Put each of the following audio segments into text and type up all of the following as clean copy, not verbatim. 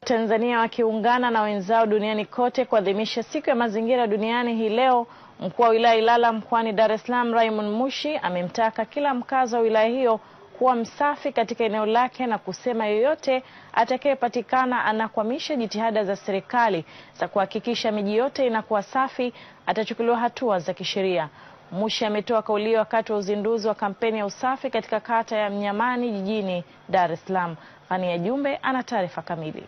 Watanzania wakiungana na wenzao duniani kote kuadhimisha siku ya mazingira duniani hii leo, mkuu wa wilaya Ilala mkoani Dar es Salaam Raymond Mushi amemtaka kila mkazi wa wilaya hiyo kuwa msafi katika eneo lake na kusema yoyote atakayepatikana anakwamisha jitihada za serikali za kuhakikisha miji yote inakuwa safi atachukuliwa hatua za kisheria. Mushi ametoa kauli wakati wa uzinduzi wa kampeni ya usafi katika kata ya Mnyamani jijini Dar es Salaam. Fania Jumbe ana taarifa kamili.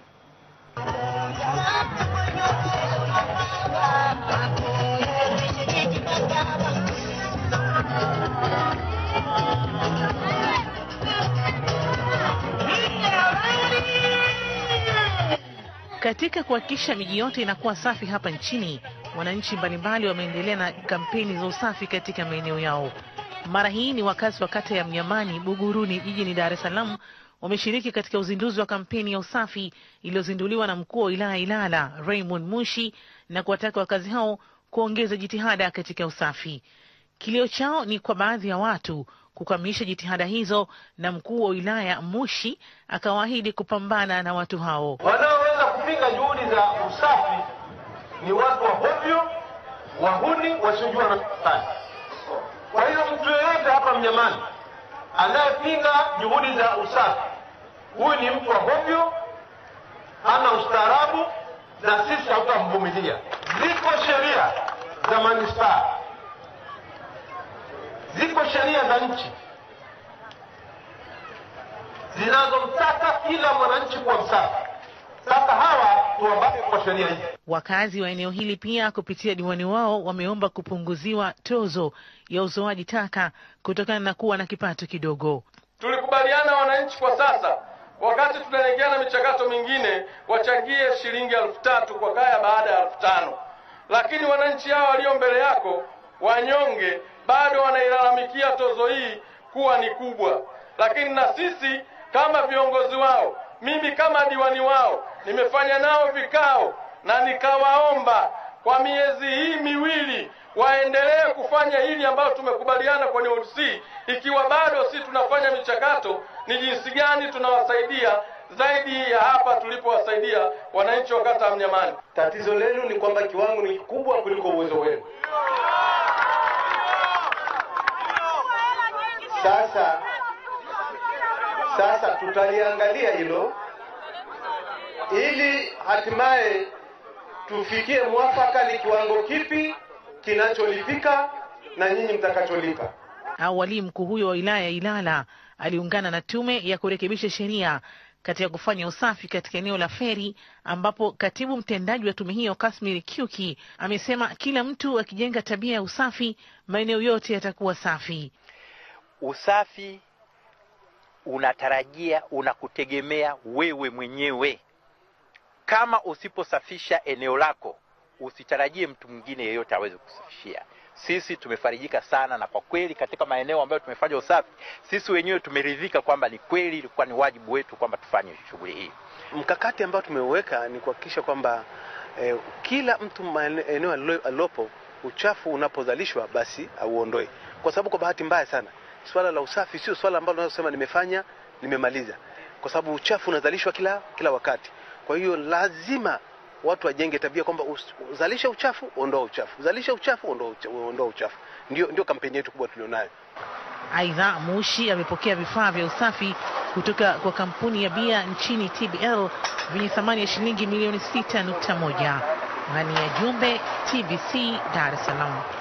Katika kuhakikisha miji yote inakuwa safi hapa nchini, wananchi mbalimbali wameendelea na kampeni za usafi katika maeneo yao. Mara hii ni wakazi wa kata ya Mnyamani, Buguruni jijini Dar es Salaam wameshiriki katika uzinduzi wa kampeni ya usafi iliyozinduliwa na mkuu wa wilaya Ilala Raymond Mushi na kuwataka wakazi hao kuongeza jitihada katika usafi. Kilio chao ni kwa baadhi ya watu kukamilisha jitihada hizo, na mkuu wa wilaya Mushi akawaahidi kupambana na watu hao. Wanaoweza kupinga juhudi za usafi ni watu wa hovyo, wahuni, wasiojua na kufanya. Kwa hiyo mtu yeyote hapa Mnyamani anayepinga juhudi za usafi, huyu ni mtu wa hovyo, hana ustaarabu, na sisi hatutamvumilia. Ziko sheria za manispaa, ziko sheria za nchi zinazomtaka kila mwananchi kuwa msafi. Sasa hawa tuwabaki kwa sheria hizi. Wakazi wa eneo hili pia kupitia diwani wao wameomba kupunguziwa tozo ya uzoaji taka kutokana na kuwa na kipato kidogo. Tulikubaliana wananchi kwa sasa, wakati tunaelekea na michakato mingine, wachangie shilingi 3,000 kwa kaya baada ya 5,000. Lakini wananchi hao walio mbele yako wanyonge bado wanailalamikia tozo hii kuwa ni kubwa. Lakini na sisi kama viongozi wao, mimi kama diwani wao, nimefanya nao vikao na nikawaomba kwa miezi hii miwili waendelee kufanya hili ambalo tumekubaliana kwenye ODC. Ikiwa bado si tunafanya michakato, ni jinsi gani tunawasaidia zaidi ya hapa tulipowasaidia wananchi wa kata ya Mnyamani. Tatizo lenu ni kwamba kiwango ni kikubwa kuliko uwezo wenu. Sasa tutaliangalia hilo ili hatimaye tufikie mwafaka, ni kiwango kipi kinacholipika na nyinyi mtakacholipa. Awali mkuu huyo wa wilaya Ilala aliungana na tume ya kurekebisha sheria katika kufanya usafi katika eneo la Feri, ambapo katibu mtendaji wa tume hiyo Kasmir Kyuki amesema kila mtu akijenga tabia ya usafi, maeneo yote yatakuwa safi. Usafi unakutegemea wewe mwenyewe. Kama usiposafisha eneo lako, usitarajie mtu mwingine yeyote aweze kusafishia. Sisi tumefarijika sana, na kwa kweli katika maeneo ambayo tumefanya usafi, sisi wenyewe tumeridhika kwamba ni kweli ilikuwa ni wajibu wetu kwamba tufanye shughuli hii. Mkakati ambao tumeweka ni kuhakikisha kwamba kila mtu eneo alilopo, uchafu unapozalishwa basi auondoe. Kwa sababu kwa bahati mbaya sana, swala la usafi sio swala ambalo tunasema nimefanya nimemaliza, kwa sababu uchafu unazalishwa kila wakati. Kwa hiyo lazima watu wajenge tabia kwamba uzalisha uchafu, ondoa uchafu, uzalisha uchafu, ondoa uchafu. Ndio kampeni yetu kubwa tulionayo. Aidha, Mushi amepokea vifaa vya usafi kutoka kwa kampuni ya bia nchini TBL vyenye thamani ya shilingi milioni 6.1. Fania Jumbe, TBC, Dar es Salaam.